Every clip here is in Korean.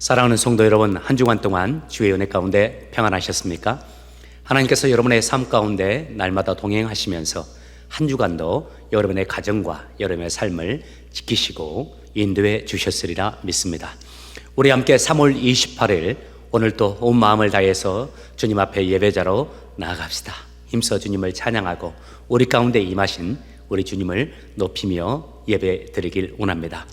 사랑하는 성도 여러분, 한 주간 동안 주의 은혜 가운데 평안하셨습니까? 하나님께서 여러분의 삶 가운데 날마다 동행하시면서 한 주간도 여러분의 가정과 여러분의 삶을 지키시고 인도해 주셨으리라 믿습니다. 우리 함께 3월 28일 오늘 또 온 마음을 다해서 주님 앞에 예배자로 나아갑시다. 힘써 주님을 찬양하고 우리 가운데 임하신 우리 주님을 높이며 예배 드리길 원합니다.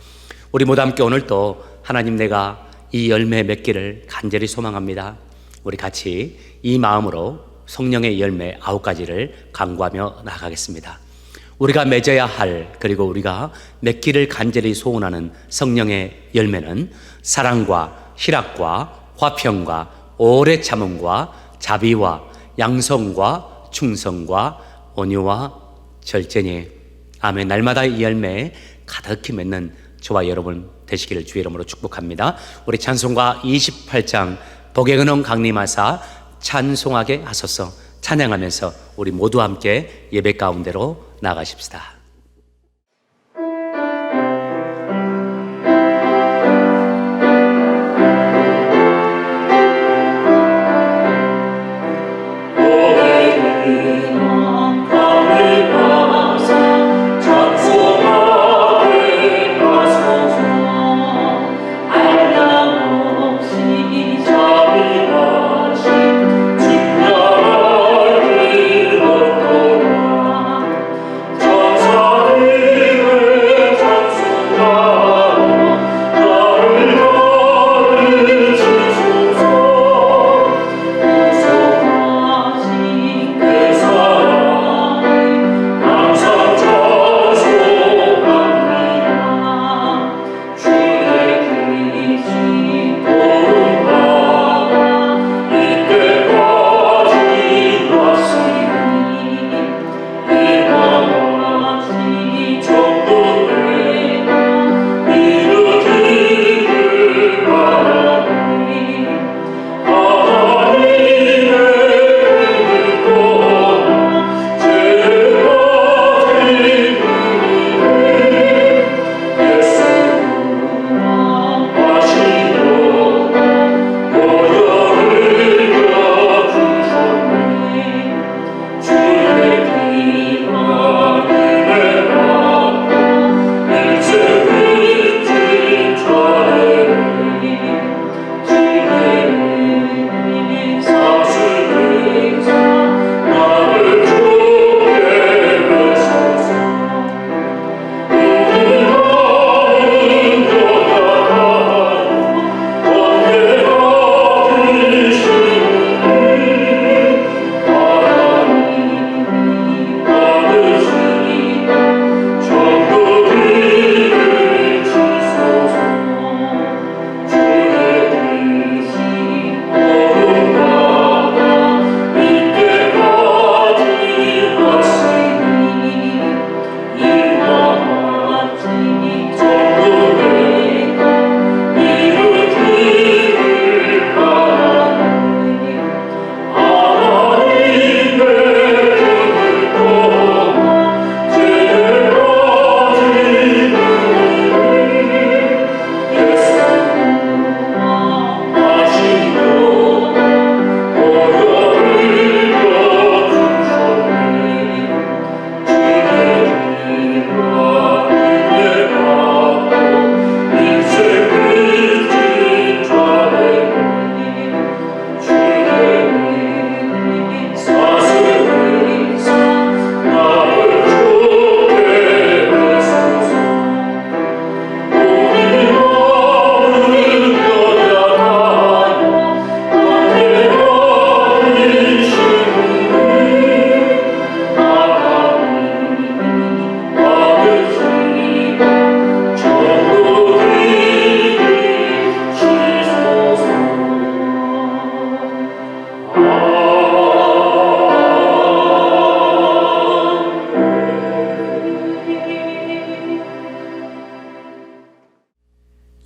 우리 모두 함께 오늘 또 하나님, 내가 이 열매 맺기를 간절히 소망합니다. 우리 같이 이 마음으로 성령의 열매 9가지를 간구하며 나아가겠습니다. 우리가 맺어야 할, 그리고 우리가 맺기를 간절히 소원하는 성령의 열매는 사랑과 희락과 화평과 오래 참음과 자비와 양성과 충성과 온유와 절제니. 아멘. 날마다 이 열매 가득히 맺는 저와 여러분 되시기를 주의 이름으로 축복합니다. 우리 찬송가 28장 복의 근원 강림하사 찬송하게 하소서 찬양하면서 우리 모두 함께 예배 가운데로 나가십시다.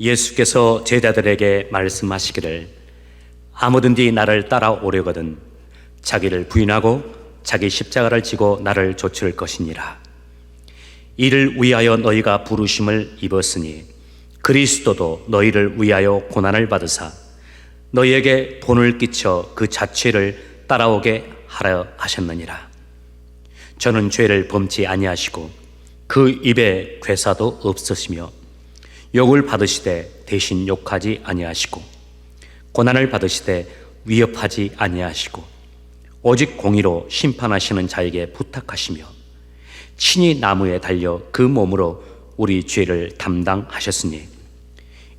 예수께서 제자들에게 말씀하시기를 아무든지 나를 따라오려거든 자기를 부인하고 자기 십자가를 지고 나를 좇을 것이니라. 이를 위하여 너희가 부르심을 입었으니 그리스도도 너희를 위하여 고난을 받으사 너희에게 본을 끼쳐 그 자취를 따라오게 하려 하셨느니라. 저는 죄를 범치 아니하시고 그 입에 괴사도 없으시며 욕을 받으시되 대신 욕하지 아니하시고 고난을 받으시되 위협하지 아니하시고 오직 공의로 심판하시는 자에게 부탁하시며 친히 나무에 달려 그 몸으로 우리 죄를 담당하셨으니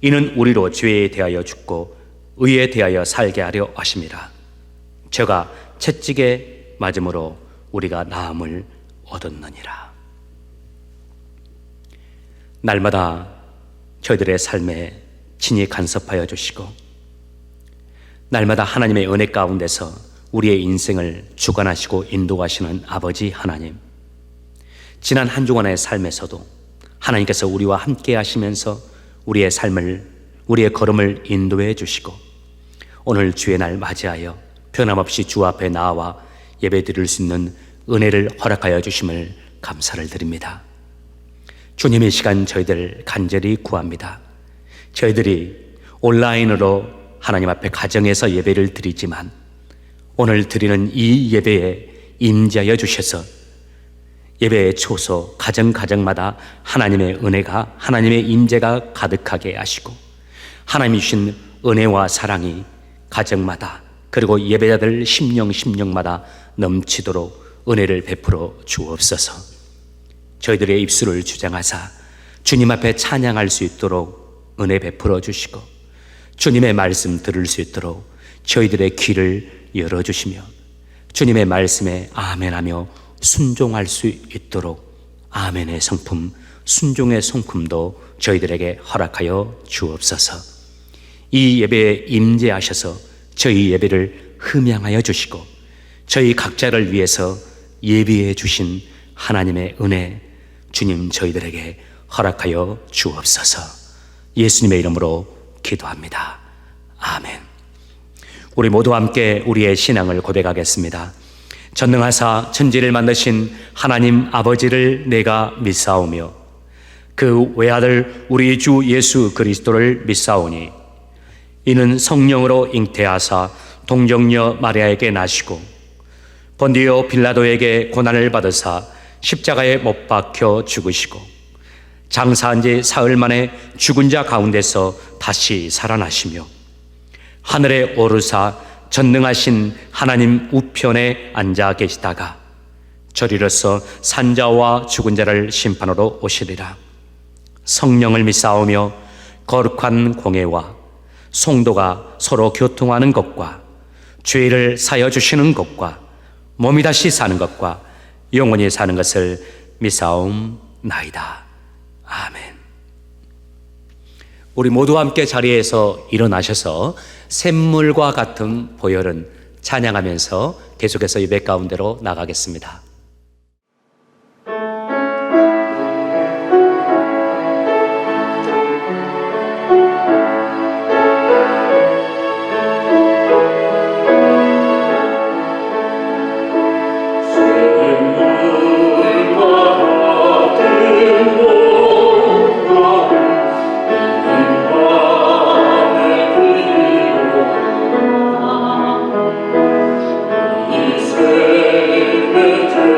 이는 우리로 죄에 대하여 죽고 의에 대하여 살게 하려 하심이라. 저가 채찍에 맞음으로 우리가 나음을 얻었느니라. 날마다 저희들의 삶에 친히 간섭하여 주시고 날마다 하나님의 은혜 가운데서 우리의 인생을 주관하시고 인도하시는 아버지 하나님, 지난 한 주간의 삶에서도 하나님께서 우리와 함께 하시면서 우리의 삶을, 우리의 걸음을 인도해 주시고 오늘 주의 날 맞이하여 변함없이 주 앞에 나와 예배 드릴 수 있는 은혜를 허락하여 주심을 감사를 드립니다. 주님, 이 시간 저희들 간절히 구합니다. 저희들이 온라인으로 하나님 앞에 가정에서 예배를 드리지만 오늘 드리는 이 예배에 임재하여 주셔서 예배의 초소 가정마다 하나님의 은혜가, 하나님의 임재가 가득하게 하시고 하나님이 주신 은혜와 사랑이 가정마다 그리고 예배자들 심령마다 넘치도록 은혜를 베풀어 주옵소서. 저희들의 입술을 주장하사 주님 앞에 찬양할 수 있도록 은혜 베풀어 주시고 주님의 말씀 들을 수 있도록 저희들의 귀를 열어주시며 주님의 말씀에 아멘하며 순종할 수 있도록 아멘의 성품, 순종의 성품도 저희들에게 허락하여 주옵소서. 이 예배에 임재하셔서 저희 예배를 흠양하여 주시고 저희 각자를 위해서 예비해 주신 하나님의 은혜, 주님 저희들에게 허락하여 주옵소서. 예수님의 이름으로 기도합니다. 아멘. 우리 모두 함께 우리의 신앙을 고백하겠습니다. 전능하사 천지를 만드신 하나님 아버지를 내가 믿사오며 그 외아들 우리 주 예수 그리스도를 믿사오니 이는 성령으로 잉태하사 동정녀 마리아에게 나시고 본디오 빌라도에게 고난을 받으사 십자가에 못 박혀 죽으시고 장사한 지 사흘 만에 죽은 자 가운데서 다시 살아나시며 하늘에 오르사 전능하신 하나님 우편에 앉아 계시다가 저리로서 산자와 죽은 자를 심판하러 오시리라. 성령을 믿사오며 거룩한 공회와 성도가 서로 교통하는 것과 죄를 사여 주시는 것과 몸이 다시 사는 것과 영원히 사는 것을 믿사옵나이다. 아멘. 우리 모두 함께 자리에서 일어나셔서 샘물과 같은 보혈은 찬양하면서 계속해서 예배 가운데로 나가겠습니다. Amen.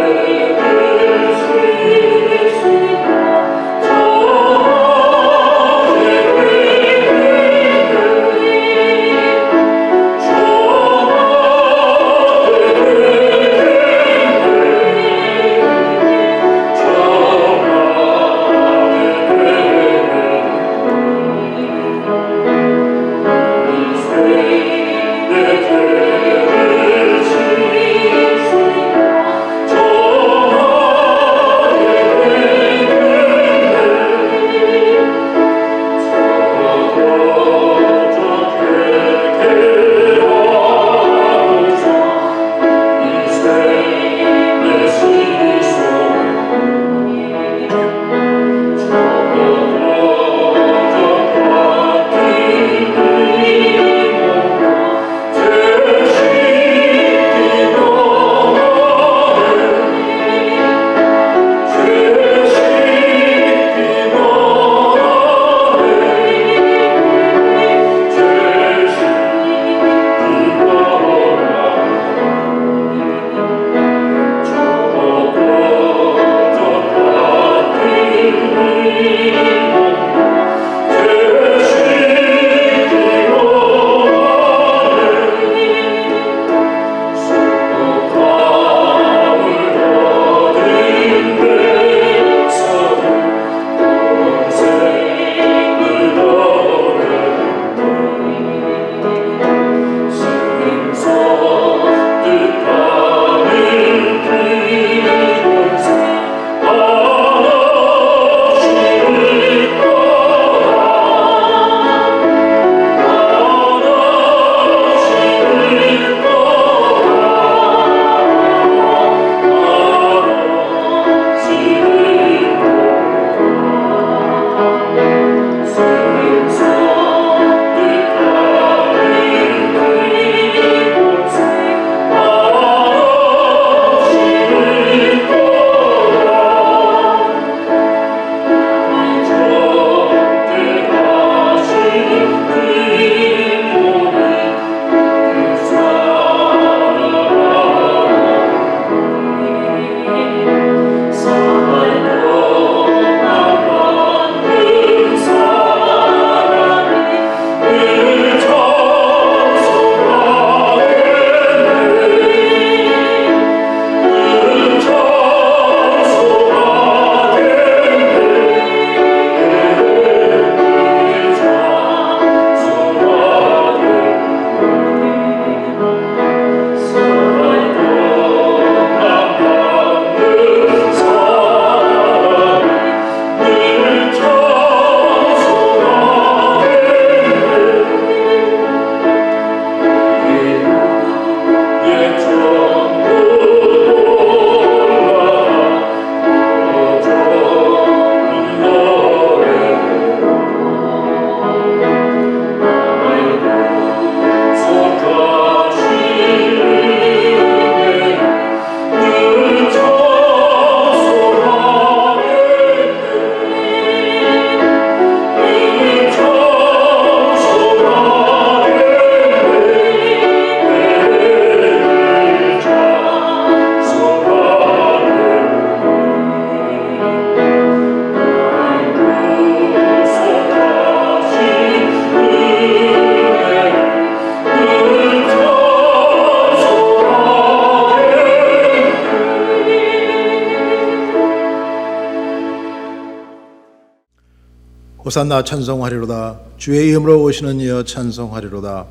호산나 찬송하리로다. 주의 이름으로 오시는 이여 찬송하리로다.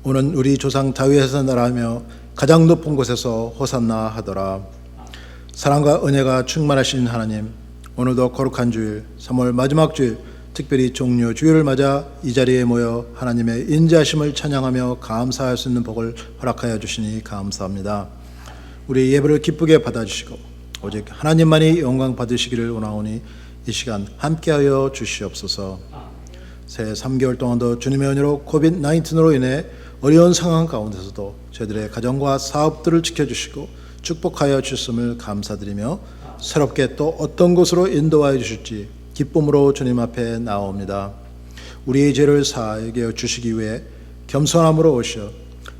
오는 우리 조상 다윗에서 나라하며 가장 높은 곳에서 호산나 하더라. 사랑과 은혜가 충만하신 하나님, 오늘도 거룩한 주일 3월 마지막 주일 특별히 종료 주일을 맞아 이 자리에 모여 하나님의 인자하심을 찬양하며 감사할 수 있는 복을 허락하여 주시니 감사합니다. 우리 예배를 기쁘게 받아주시고 오직 하나님만이 영광 받으시기를 원하오니 이 시간 함께하여 주시옵소서. 새해 3개월 동안도 주님의 은혜로 코비드-19으로 인해 어려운 상황 가운데서도 저희들의 가정과 사업들을 지켜주시고 축복하여 주셨음을 감사드리며 새롭게 또 어떤 곳으로 인도하여 주실지 기쁨으로 주님 앞에 나옵니다. 우리의 죄를 사하여 주시기 위해 겸손함으로 오셔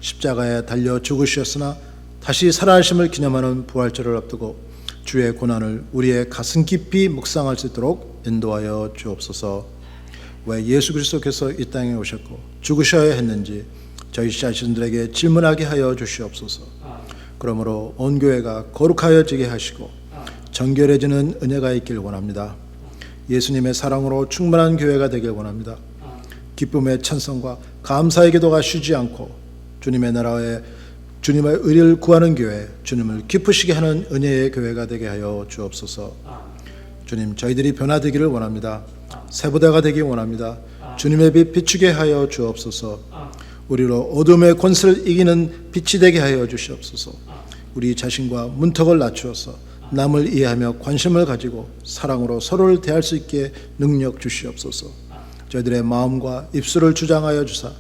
십자가에 달려 죽으셨으나 다시 살아나심을 기념하는 부활절을 앞두고 주의 고난을 우리의 가슴 깊이 묵상할 수 있도록 인도하여 주옵소서. 왜 예수 그리스도께서 이 땅에 오셨고 죽으셔야 했는지 저희 자신들에게 질문하게 하여 주시옵소서. 그러므로 온 교회가 거룩하여지게 하시고 정결해지는 은혜가 있길 원합니다. 예수님의 사랑으로 충만한 교회가 되길 원합니다. 기쁨의 찬송과 감사의 기도가 쉬지 않고 주님의 나라에 주님의 의를 구하는 교회, 주님을 기쁘시게 하는 은혜의 교회가 되게 하여 주옵소서. 주님, 저희들이 변화되기를 원합니다. 새 부대가 되기 원합니다. 주님의 빛 비추게 하여 주옵소서. 우리로 어둠의 권세를 이기는 빛이 되게 하여 주시옵소서. 우리 자신과 문턱을 낮추어서 남을 이해하며 관심을 가지고 사랑으로 서로를 대할 수 있게 능력 주시옵소서. 저희들의 마음과 입술을 주장하여 주사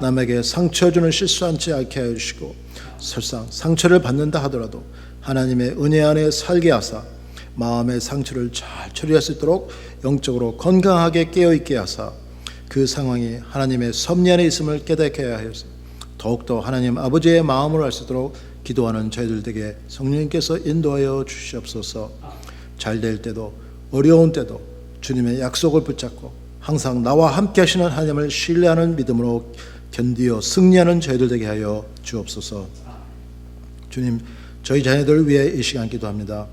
남에게 상처 주는 실수하지 않게 하여 주시고 설상 상처를 받는다 하더라도 하나님의 은혜 안에 살게 하사 마음의 상처를 잘 처리할 수 있도록 영적으로 건강하게 깨어있게 하사 그 상황이 하나님의 섭리 안에 있음을 깨닫게 하여서 더욱더 하나님 아버지의 마음으로 할 수 있도록 기도하는 저희들 에게 성령님께서 인도하여 주시옵소서. 잘 될 때도 어려운 때도 주님의 약속을 붙잡고 항상 나와 함께 하시는 하나님을 신뢰하는 믿음으로 견디어 승리하는 저희들 되게 하여 주옵소서. 주님, 저희 자녀들을 위해 이 시간 기도합니다.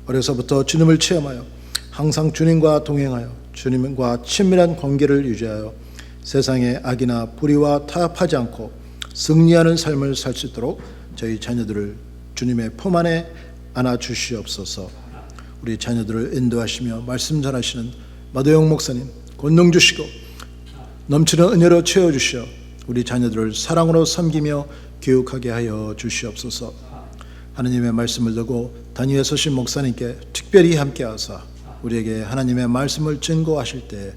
어려서부터 주님을 체험하여 항상 주님과 동행하여 주님과 친밀한 관계를 유지하여 세상의 악이나 불의와 타협하지 않고 승리하는 삶을 살 수 있도록 저희 자녀들을 주님의 품 안에 안아 주시옵소서. 우리 자녀들을 인도하시며 말씀 전하시는 마도영 목사님 권능 주시고 넘치는 은혜로 채워주시어 우리 자녀들을 사랑으로 섬기며 교육하게 하여 주시옵소서. 하나님의 말씀을 듣고 단위에 서신 목사님께 특별히 함께하사 우리에게 하나님의 말씀을 증거하실 때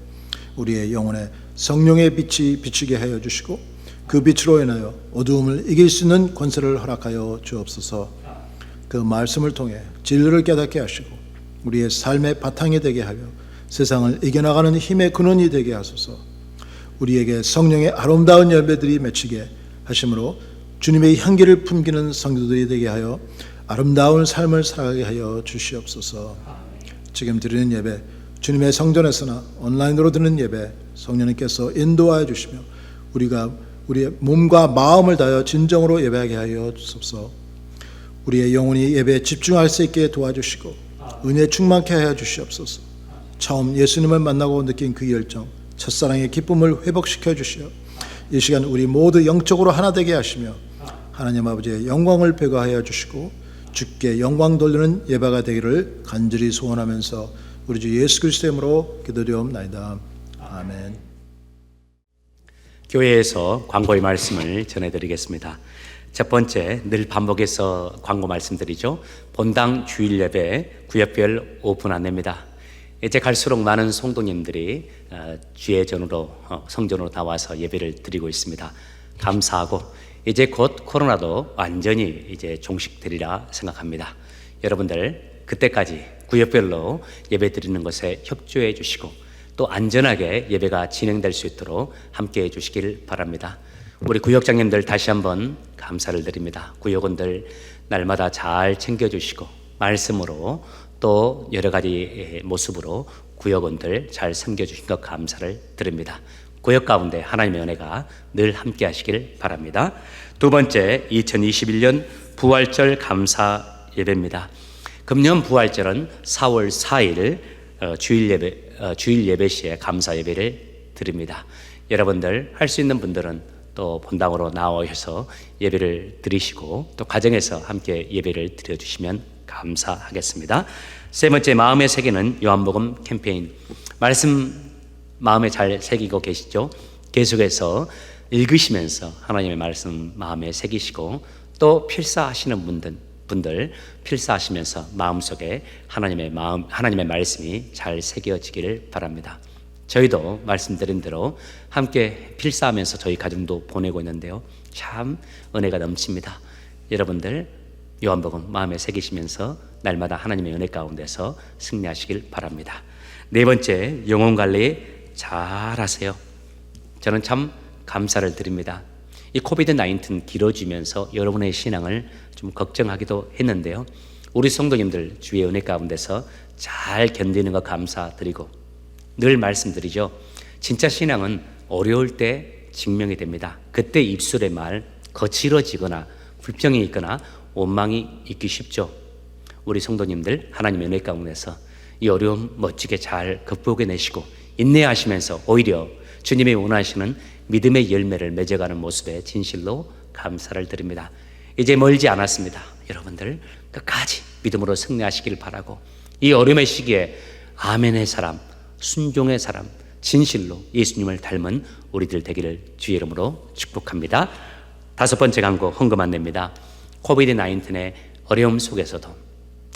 우리의 영혼에 성령의 빛이 비추게 하여 주시고 그 빛으로 인하여 어두움을 이길 수 있는 권세를 허락하여 주옵소서. 그 말씀을 통해 진리를 깨닫게 하시고 우리의 삶의 바탕이 되게 하여 세상을 이겨나가는 힘의 근원이 되게 하소서. 우리에게 성령의 아름다운 열매들이 맺히게 하심으로 주님의 향기를 품기는 성도들이 되게 하여 아름다운 삶을 살아가게 하여 주시옵소서. 지금 드리는 예배, 주님의 성전에서나 온라인으로 드리는 예배 성령님께서 인도하여 주시며 우리가 우리의 몸과 마음을 다하여 진정으로 예배하게 하여 주옵소서. 우리의 영혼이 예배에 집중할 수 있게 도와주시고 은혜 충만케 하여 주시옵소서. 처음 예수님을 만나고 느낀 그 열정, 첫사랑의 기쁨을 회복시켜 주시어 이 시간 우리 모두 영적으로 하나 되게 하시며 하나님 아버지의 영광을 배가하여 주시고 주께 영광 돌리는 예배가 되기를 간절히 소원하면서 우리 주 예수 그리스도의 이름으로 기도드리옵나이다. 아멘. 교회에서 광고의 말씀을 전해드리겠습니다. 첫 번째, 늘 반복해서 광고 말씀드리죠. 본당 주일 예배 구역별 오픈 안내입니다. 이제 갈수록 많은 성도님들이 주의 전으로 성전으로 나와서 예배를 드리고 있습니다. 감사하고 이제 곧 코로나도 완전히 이제 종식되리라 생각합니다. 여러분들 그때까지 구역별로 예배 드리는 것에 협조해 주시고 또 안전하게 예배가 진행될 수 있도록 함께해 주시길 바랍니다. 우리 구역장님들 다시 한번 감사를 드립니다. 구역원들 날마다 잘 챙겨주시고 말씀으로 또 여러 가지 모습으로 구역원들 잘 섬겨주신 것 감사를 드립니다. 구역 가운데 하나님의 은혜가 늘 함께 하시길 바랍니다. 두 번째, 2021년 부활절 감사 예배입니다. 금년 부활절은 4월 4일 주일 예배 주일 예배 시에 감사 예배를 드립니다. 여러분들 할 수 있는 분들은 또 본당으로 나오셔서 예배를 드리시고 또 가정에서 함께 예배를 드려주시면 감사하겠습니다. 세 번째, 마음의 새기는 요한복음 캠페인. 말씀 마음에 잘 새기고 계시죠? 계속해서 읽으시면서 하나님의 말씀 마음에 새기시고 또 필사하시는 분들 필사하시면서 마음속에 하나님의 말씀이 잘 새겨지기를 바랍니다. 저희도 말씀드린 대로 함께 필사하면서 저희 가정도 보내고 있는데요, 참 은혜가 넘칩니다. 여러분들 요한복음 마음에 새기시면서 날마다 하나님의 은혜 가운데서 승리하시길 바랍니다. 네 번째, 영혼 관리 잘 하세요. 저는 참 감사를 드립니다. 이 코비드-19 길어지면서 여러분의 신앙을 좀 걱정하기도 했는데요, 우리 성도님들 주의 은혜 가운데서 잘 견디는 것 감사드리고, 늘 말씀드리죠. 진짜 신앙은 어려울 때 증명이 됩니다. 그때 입술의 말 거칠어지거나 불평이 있거나 원망이 있기 쉽죠. 우리 성도님들 하나님의 은혜 가운데서 이 어려움 멋지게 잘 극복해내시고 인내하시면서 오히려 주님이 원하시는 믿음의 열매를 맺어가는 모습에 진실로 감사를 드립니다. 이제 멀지 않았습니다. 여러분들 끝까지 믿음으로 승리하시길 바라고, 이 어려움의 시기에 아멘의 사람, 순종의 사람, 진실로 예수님을 닮은 우리들 되기를 주의 이름으로 축복합니다. 다섯 번째 광고 헌금 안내입니다. 코비드-19의 어려움 속에서도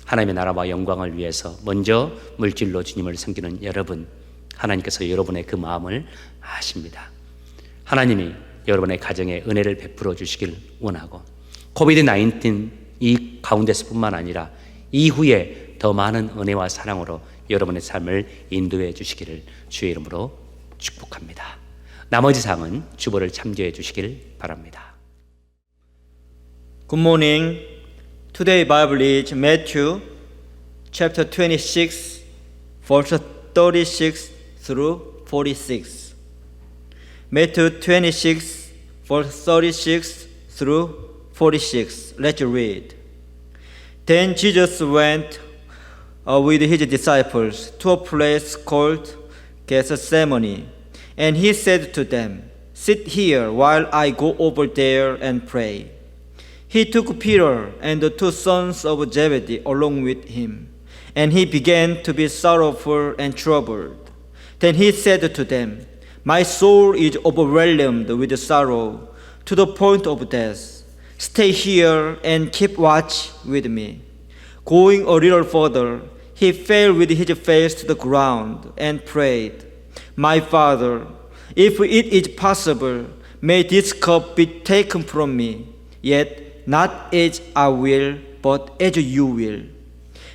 하나님의 나라와 영광을 위해서 먼저 물질로 주님을 섬기는 여러분, 하나님께서 여러분의 그 마음을 아십니다. 하나님이 여러분의 가정에 은혜를 베풀어 주시길 원하고, 코비드-19 이 가운데서뿐만 아니라 이후에 더 많은 은혜와 사랑으로 여러분의 삶을 인도해 주시기를 주의 이름으로 축복합니다. 나머지 사항은 주보를 참조해 주시길 바랍니다. Good morning. Today Bible is Matthew chapter 26 verse 36 through 46. Matthew 26 verse 36 through 46. Let's read. Then Jesus went with his disciples to a place called Gethsemane, and he said to them, "Sit here while I go over there and pray." He took Peter and the two sons of Zebedee along with him, and he began to be sorrowful and troubled. Then he said to them, "My soul is overwhelmed with sorrow to the point of death. Stay here and keep watch with me." Going a little further, he fell with his face to the ground and prayed, "My Father, if it is possible, may this cup be taken from me, yet not as I will, but as you will."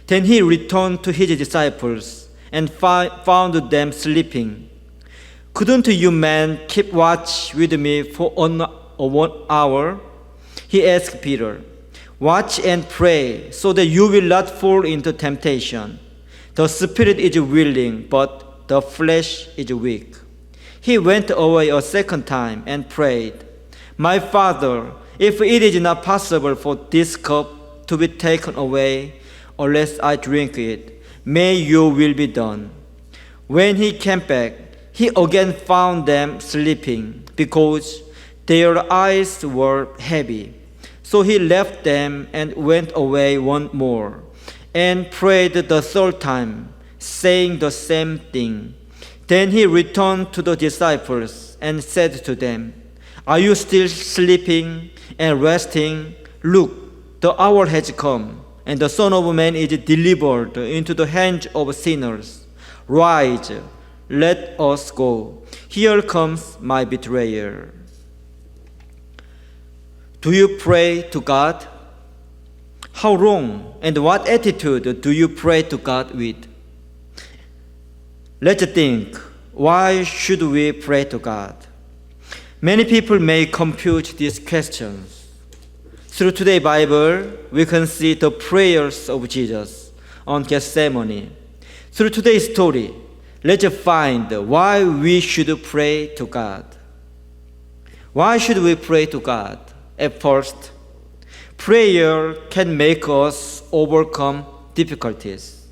Then he returned to his disciples and found them sleeping. "Couldn't you men keep watch with me for 1 hour?" he asked Peter. "Watch and pray so that you will not fall into temptation. The spirit is willing, but the flesh is weak." He went away a second time and prayed, "My Father, if it is not possible for this cup to be taken away unless I drink it, may your will be done." When he came back, he again found them sleeping because their eyes were heavy. So he left them and went away once more and prayed the third time, saying the same thing. Then he returned to the disciples and said to them, "Are you still sleeping and resting? Look, the hour has come, and the Son of Man is delivered into the hands of sinners. Rise, let us go. Here comes my betrayer." Do you pray to God? How long and what attitude do you pray to God with? Let's think, why should we pray to God? Many people may compute these questions. Through today's Bible, we can see the prayers of Jesus on Gethsemane. Through today's story, let's find why we should pray to God. Why should we pray to God? At first, prayer can make us overcome difficulties.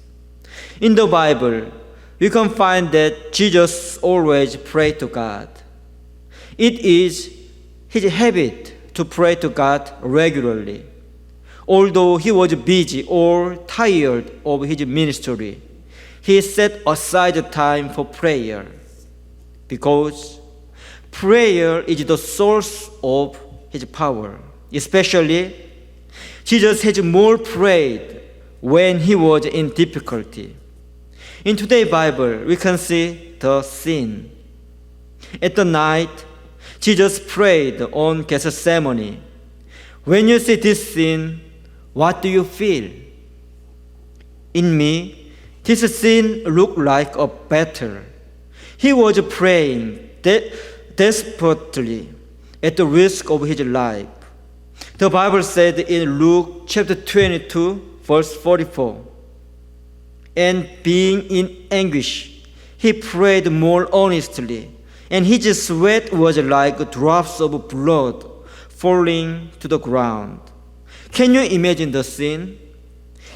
In the Bible, we can find that Jesus always prayed to God. It is his habit to pray to God regularly. Although he was busy or tired of his ministry, he set aside time for prayer because prayer is the source of his power. Especially, Jesus has more prayed when he was in difficulty. In today's Bible, we can see the scene. At the night, Jesus prayed on Gethsemane. When you see this scene, what do you feel? In me, this scene looked like a battle. He was praying desperately at the risk of his life. The Bible said in Luke chapter 22, verse 44, and being in anguish, he prayed more earnestly, and his sweat was like drops of blood falling to the ground. Can you imagine the scene?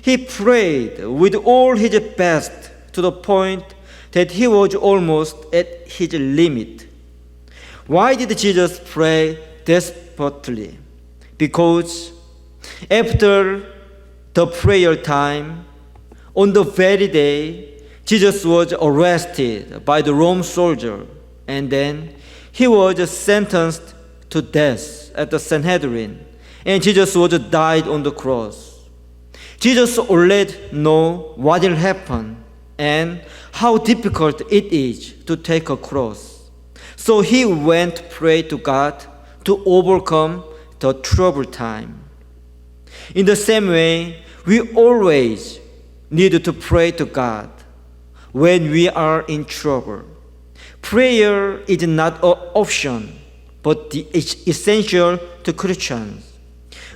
He prayed with all his best to the point that he was almost at his limit. Why did Jesus pray desperately? Because after the prayer time, on the very day, Jesus was arrested by the Roman soldier, and then he was sentenced to death at the Sanhedrin, and Jesus was died on the cross. Jesus already knew what will happen and how difficult it is to take a cross. So he went to pray to God to overcome the troubled time. In the same way, we always need to pray to God when we are in trouble. Prayer is not an option, but it's essential to Christians.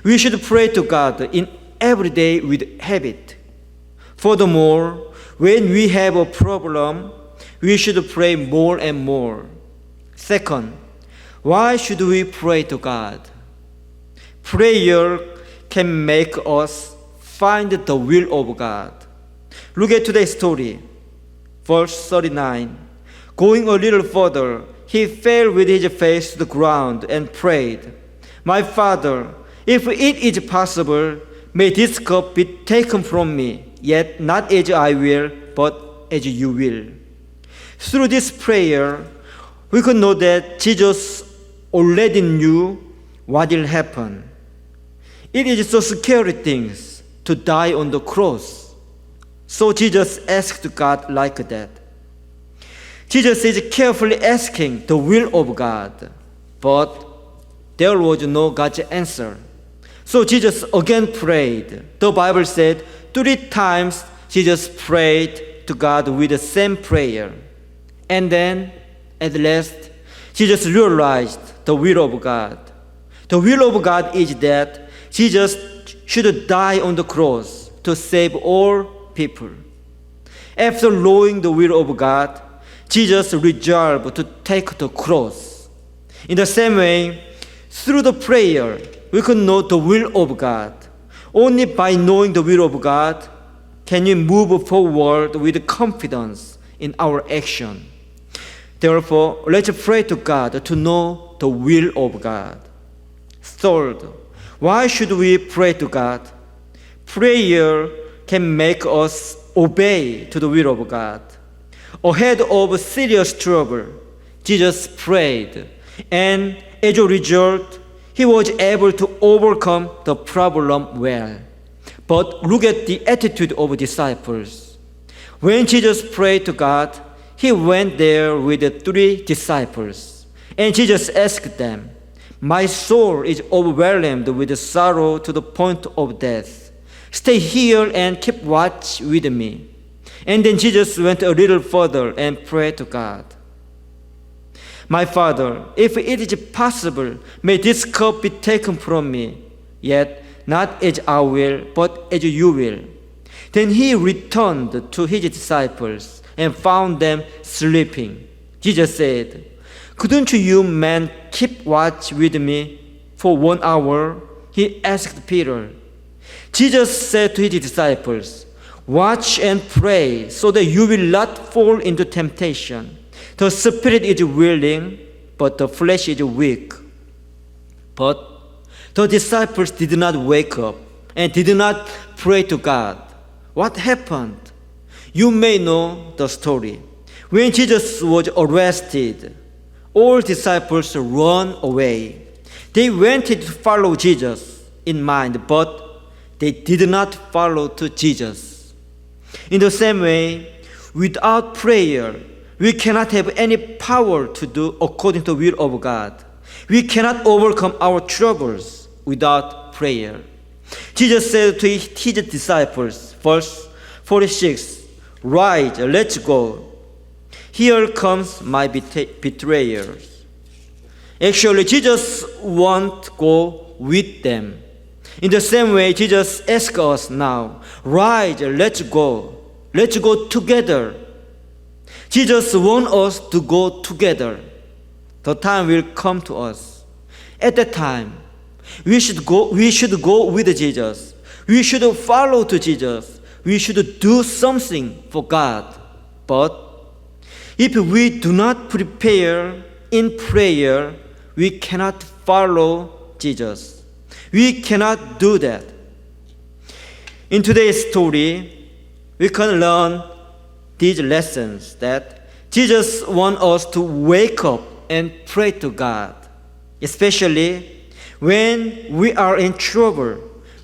We should pray to God in every day with habit. Furthermore, when we have a problem, we should pray more and more. Second, why should we pray to God? Prayer can make us find the will of God. Look at today's story, verse 39. Going a little further, he fell with his face to the ground and prayed, "My Father, if it is possible, may this cup be taken from me, yet not as I will, but as you will." Through this prayer, we could know that Jesus already knew what will happen. It is so scary things to die on the cross. So Jesus asked God like that. Jesus is carefully asking the will of God, but there was no God's answer. So Jesus again prayed. The Bible said 3 times Jesus prayed to God with the same prayer. And then, at last, Jesus realized the will of God. The will of God is that Jesus should die on the cross to save all people. After knowing the will of God, Jesus resolved to take the cross. In the same way, through the prayer, we can know the will of God. Only by knowing the will of God can we move forward with confidence in our action. Therefore, let's pray to God to know the will of God. Third, why should we pray to God? Prayer can make us obey to the will of God. Ahead of serious trouble, Jesus prayed, and as a result, he was able to overcome the problem well. But look at the attitude of disciples. When Jesus prayed to God, he went there with the 3 disciples, and Jesus asked them, "My soul is overwhelmed with sorrow to the point of death. Stay here and keep watch with me." And then Jesus went a little further and prayed to God. "My Father, if it is possible, may this cup be taken from me, yet not as I will, but as you will." Then he returned to his disciples and found them sleeping. Jesus said, "Couldn't you men keep watch with me for 1 hour?" He asked Peter. Jesus said to his disciples, Watch and pray so that you will not fall into temptation. The spirit is willing, but the flesh is weak. But the disciples did not wake up and did not pray to God. What happened? You may know the story. When Jesus was arrested, all disciples ran away. They wanted to follow Jesus in mind, but they did not follow to Jesus. In the same way, without prayer, we cannot have any power to do according to the will of God. We cannot overcome our troubles without prayer. Jesus said to his disciples, verse 46, "Rise, let's go. Here comes my betrayers." Actually, Jesus won't go with them. In the same way, Jesus asks us now, "Rise, let's go. Let's go together." Jesus wants us to go together. The time will come to us. At that time, we should go with Jesus. We should follow to Jesus. We should do something for God. But if we do not prepare in prayer, we cannot follow Jesus. We cannot do that. In today's story, we can learn these lessons that Jesus wants us to wake up and pray to God. Especially when we are in trouble,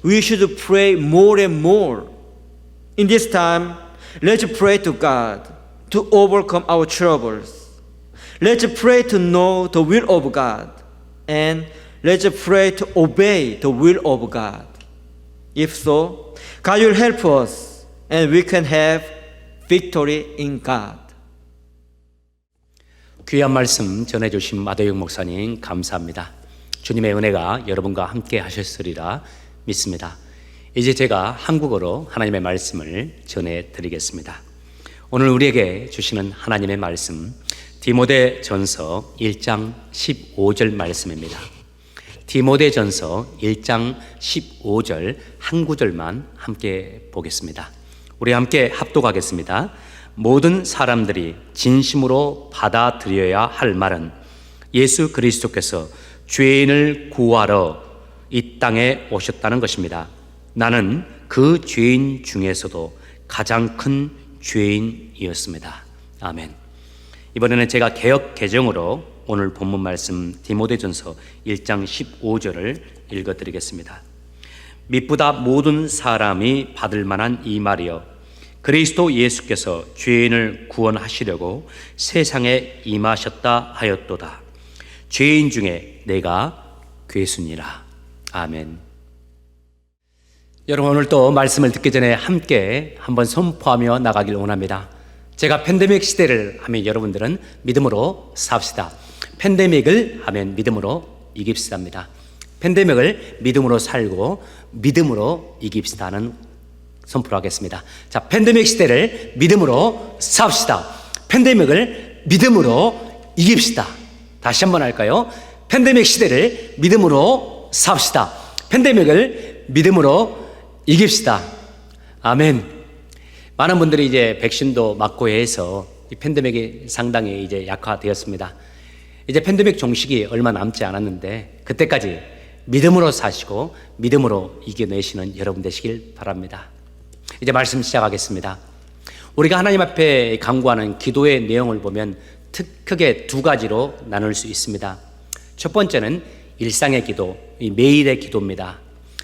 we should pray more and more. In this time, let's pray to God to overcome our troubles. Let's pray to know the will of God, and let's pray to obey the will of God. If so, God will help us, and we can have victory in God. 귀한 말씀 전해주신 마대영 목사님 감사합니다. 주님의 은혜가 여러분과 함께 하셨으리라 믿습니다. 이제 제가 한국어로 하나님의 말씀을 전해드리겠습니다. 오늘 우리에게 주시는 하나님의 말씀, 디모데전서 1장 15절 말씀입니다. 디모데전서 1장 15절 한 구절만 함께 보겠습니다. 우리 함께 합독하겠습니다. 모든 사람들이 진심으로 받아들여야 할 말은 예수 그리스도께서 죄인을 구하러 이 땅에 오셨다는 것입니다. 나는 그 죄인 중에서도 가장 큰 죄인이었습니다. 아멘. 이번에는 제가 개역 개정으로 오늘 본문 말씀 디모데전서 1장 15절을 읽어드리겠습니다. mit보다 모든 사람이 받을 만한 이 말이여, 그리스도 예수께서 죄인을 구원하시려고 세상에 임하셨다 하였도다. 죄인 중에 내가 괴수니라. 아멘. 여러분, 오늘 또 말씀을 듣기 전에 함께 한번 선포하며 나가길 원합니다. 제가 팬데믹 시대를 하면 여러분들은 믿음으로 삽시다. 팬데믹을 하면 믿음으로 이깁시다입니다. 팬데믹을 믿음으로 살고 믿음으로 이깁시다는 선포를 하겠습니다. 자, 팬데믹 시대를 믿음으로 삽시다. 팬데믹을 믿음으로 이깁시다. 다시 한번 할까요? 팬데믹 시대를 믿음으로 삽시다. 팬데믹을 믿음으로 이깁시다. 아멘. 많은 분들이 이제 백신도 맞고 해서 이 팬데믹이 상당히 이제 약화되었습니다. 이제 팬데믹 종식이 얼마 남지 않았는데 그때까지 믿음으로 사시고 믿음으로 이겨내시는 여러분 되시길 바랍니다. 이제 말씀 시작하겠습니다. 우리가 하나님 앞에 간구하는 기도의 내용을 보면 크게 두 가지로 나눌 수 있습니다. 첫 번째는 일상의 기도, 매일의 기도입니다.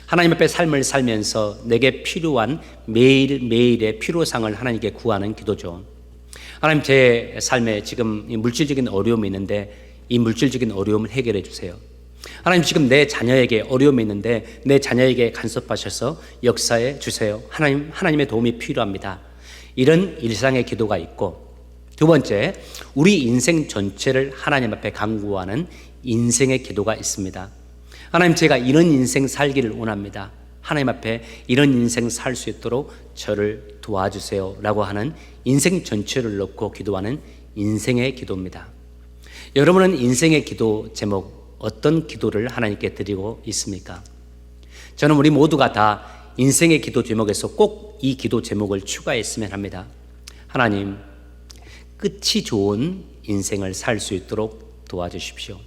하나님 앞에 삶을 살면서 내게 필요한 매일매일의 필요상을 하나님께 구하는 기도죠. 하나님, 제 삶에 지금 물질적인 어려움이 있는데 이 물질적인 어려움을 해결해 주세요. 하나님, 지금 내 자녀에게 어려움이 있는데 내 자녀에게 간섭하셔서 역사해 주세요. 하나님의 도움이 필요합니다. 이런 일상의 기도가 있고, 두 번째, 우리 인생 전체를 하나님 앞에 간구하는 인생의 기도가 있습니다. 하나님, 제가 이런 인생 살기를 원합니다. 하나님 앞에 이런 인생 살 수 있도록 저를 도와주세요 라고 하는 인생 전체를 놓고 기도하는 인생의 기도입니다. 여러분은 인생의 기도 제목 어떤 기도를 하나님께 드리고 있습니까? 저는 우리 모두가 다 인생의 기도 제목에서 꼭 이 기도 제목을 추가했으면 합니다. 하나님, 끝이 좋은 인생을 살 수 있도록 도와주십시오.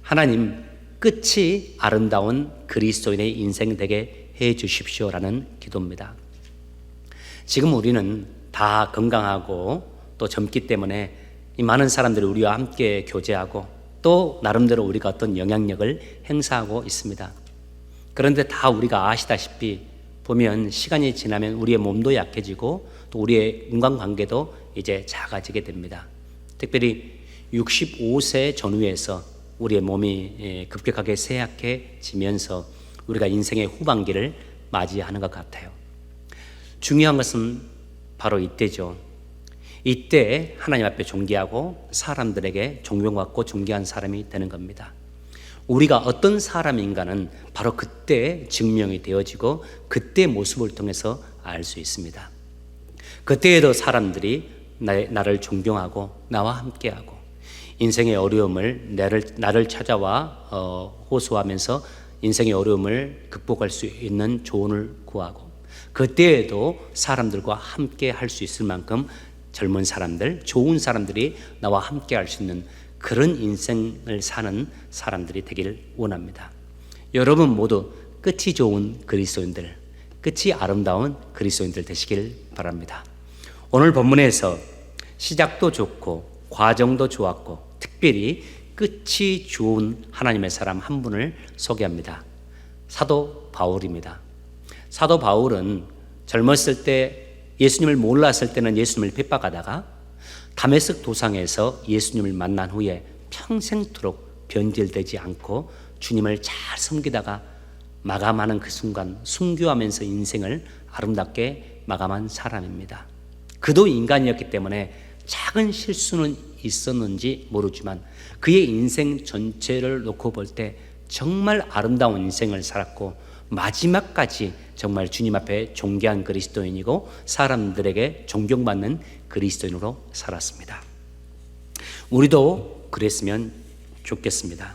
하나님, 끝이 아름다운 그리스도인의 인생 되게 해 주십시오라는 기도입니다. 지금 우리는 다 건강하고 또 젊기 때문에 이 많은 사람들이 우리와 함께 교제하고 또 나름대로 우리가 어떤 영향력을 행사하고 있습니다. 그런데 다 우리가 아시다시피 보면 시간이 지나면 우리의 몸도 약해지고 또 우리의 인간관계도 이제 작아지게 됩니다. 특별히 65세 전후에서 우리의 몸이 급격하게 쇠약해지면서 우리가 인생의 후반기를 맞이하는 것 같아요. 중요한 것은 바로 이때죠. 이때 하나님 앞에 존귀하고 사람들에게 존경받고 존귀한 사람이 되는 겁니다. 우리가 어떤 사람인가는 바로 그때 증명이 되어지고 그때 모습을 통해서 알 수 있습니다. 그때에도 사람들이 나를 존경하고 나와 함께하고 인생의 어려움을 나를 찾아와 호소하면서 인생의 어려움을 극복할 수 있는 조언을 구하고 그때에도 사람들과 함께 할 수 있을 만큼 젊은 사람들, 좋은 사람들이 나와 함께 할 수 있는 그런 인생을 사는 사람들이 되기를 원합니다. 여러분 모두 끝이 좋은 그리스도인들, 끝이 아름다운 그리스도인들 되시길 바랍니다. 오늘 본문에서 시작도 좋고 과정도 좋았고 특별히 끝이 좋은 하나님의 사람 한 분을 소개합니다. 사도 바울입니다. 사도 바울은 젊었을 때 예수님을 몰랐을 때는 예수님을 핍박하다가 다메섹 도상에서 예수님을 만난 후에 평생토록 변질되지 않고 주님을 잘 섬기다가 마감하는 그 순간 순교하면서 인생을 아름답게 마감한 사람입니다. 그도 인간이었기 때문에 작은 실수는 있었는지 모르지만 그의 인생 전체를 놓고 볼 때 정말 아름다운 인생을 살았고 마지막까지 정말 주님 앞에 존귀한 그리스도인이고 사람들에게 존경받는 그리스도인으로 살았습니다. 우리도 그랬으면 좋겠습니다.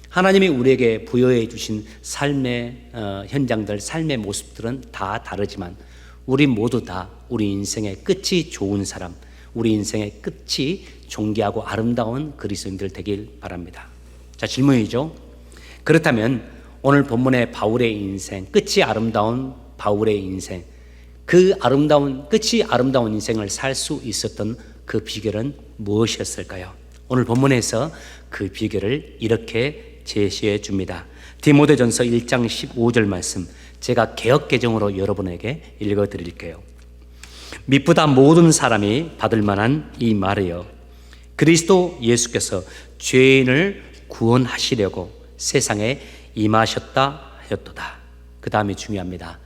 하나님이 우리에게 부여해 주신 삶의 현장들, 삶의 모습들은 다 다르지만 우리 모두 다 우리 인생의 끝이 좋은 사람, 우리 인생의 끝이 존귀하고 아름다운 그리스도인들 되길 바랍니다. 자, 질문이죠. 그렇다면 오늘 본문의 바울의 인생, 끝이 아름다운 바울의 인생, 그 아름다운 끝이 아름다운 인생을 살 수 있었던 그 비결은 무엇이었을까요? 오늘 본문에서 그 비결을 이렇게 제시해 줍니다. 디모데전서 1장 15절 말씀 제가 개역개정으로 여러분에게 읽어드릴게요. 미쁘다 모든 사람이 받을 만한 이 말이여, 그리스도 예수께서 죄인을 구원하시려고 세상에 임하셨다 하였도다. 그 다음이 중요합니다.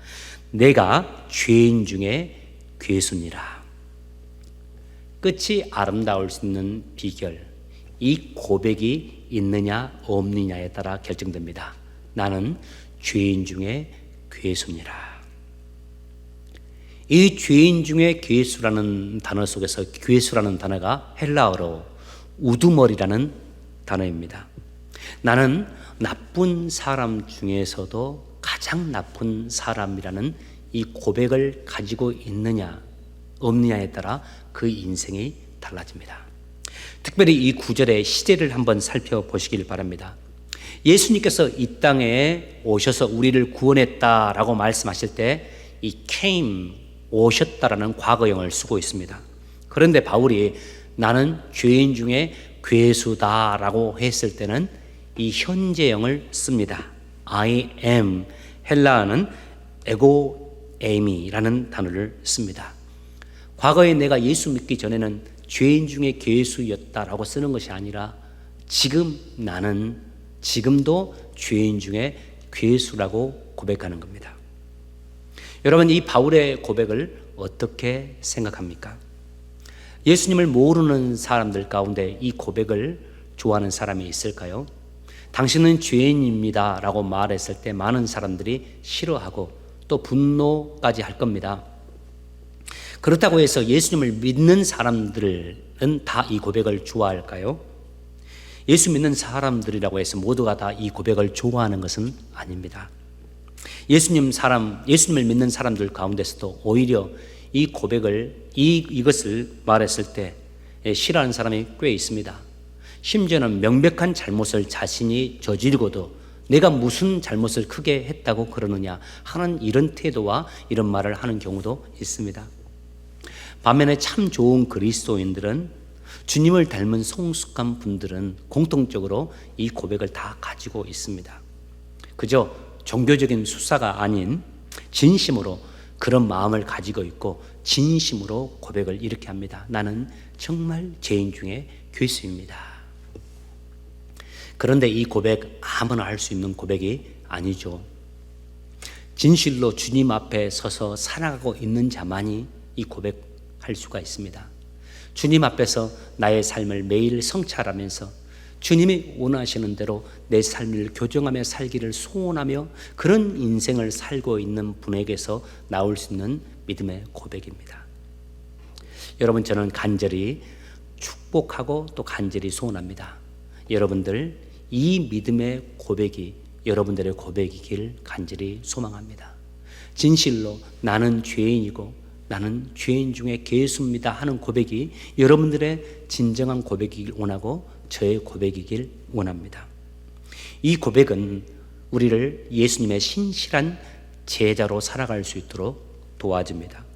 내가 죄인 중에 괴수니라. 끝이 아름다울 수 있는 비결, 이 고백이 있느냐 없느냐에 따라 결정됩니다. 나는 죄인 중에 괴수니라. 이 죄인 중에 괴수라는 단어 속에서 괴수라는 단어가 헬라어로 우두머리라는 단어입니다. 나는 나쁜 사람 중에서도 가장 나쁜 사람이라는 이 고백을 가지고 있느냐 없느냐에 따라 그 인생이 달라집니다. 특별히 이 구절의 시제를 한번 살펴보시길 바랍니다. 예수님께서 이 땅에 오셔서 우리를 구원했다라고 말씀하실 때 이 came, 오셨다라는 과거형을 쓰고 있습니다. 그런데 바울이 나는 죄인 중에 괴수다라고 했을 때는 이 현재형을 씁니다. I am, 헬라어는 에고 에미라는 단어를 씁니다. 과거에 내가 예수 믿기 전에는 죄인 중에 괴수였다라고 쓰는 것이 아니라 지금 나는 지금도 죄인 중에 괴수라고 고백하는 겁니다. 여러분, 이 바울의 고백을 어떻게 생각합니까? 예수님을 모르는 사람들 가운데 이 고백을 좋아하는 사람이 있을까요? 당신은 죄인입니다 라고 말했을 때 많은 사람들이 싫어하고 또 분노까지 할 겁니다. 그렇다고 해서 예수님을 믿는 사람들은 다 이 고백을 좋아할까요? 예수 믿는 사람들이라고 해서 모두가 다 이 고백을 좋아하는 것은 아닙니다. 예수님을 믿는 사람들 가운데서도 오히려 이 고백을, 이것을 말했을 때 싫어하는 사람이 꽤 있습니다. 심지어는 명백한 잘못을 자신이 저지르고도 내가 무슨 잘못을 크게 했다고 그러느냐 하는 이런 태도와 이런 말을 하는 경우도 있습니다. 반면에 참 좋은 그리스도인들은, 주님을 닮은 성숙한 분들은 공통적으로 이 고백을 다 가지고 있습니다. 그저 종교적인 수사가 아닌 진심으로 그런 마음을 가지고 있고 진심으로 고백을 이렇게 합니다. 나는 정말 죄인 중에 괴수입니다. 그런데 이 고백 아무나 할 수 있는 고백이 아니죠. 진실로 주님 앞에 서서 살아가고 있는 자만이 이 고백할 수가 있습니다. 주님 앞에서 나의 삶을 매일 성찰하면서 주님이 원하시는 대로 내 삶을 교정하며 살기를 소원하며 그런 인생을 살고 있는 분에게서 나올 수 있는 믿음의 고백입니다. 여러분, 저는 간절히 축복하고 또 간절히 소원합니다. 여러분들 이 믿음의 고백이 여러분들의 고백이길 간절히 소망합니다. 진실로 나는 죄인이고 나는 죄인 중에 괴수입니다 하는 고백이 여러분들의 진정한 고백이길 원하고 저의 고백이길 원합니다. 이 고백은 우리를 예수님의 신실한 제자로 살아갈 수 있도록 도와줍니다.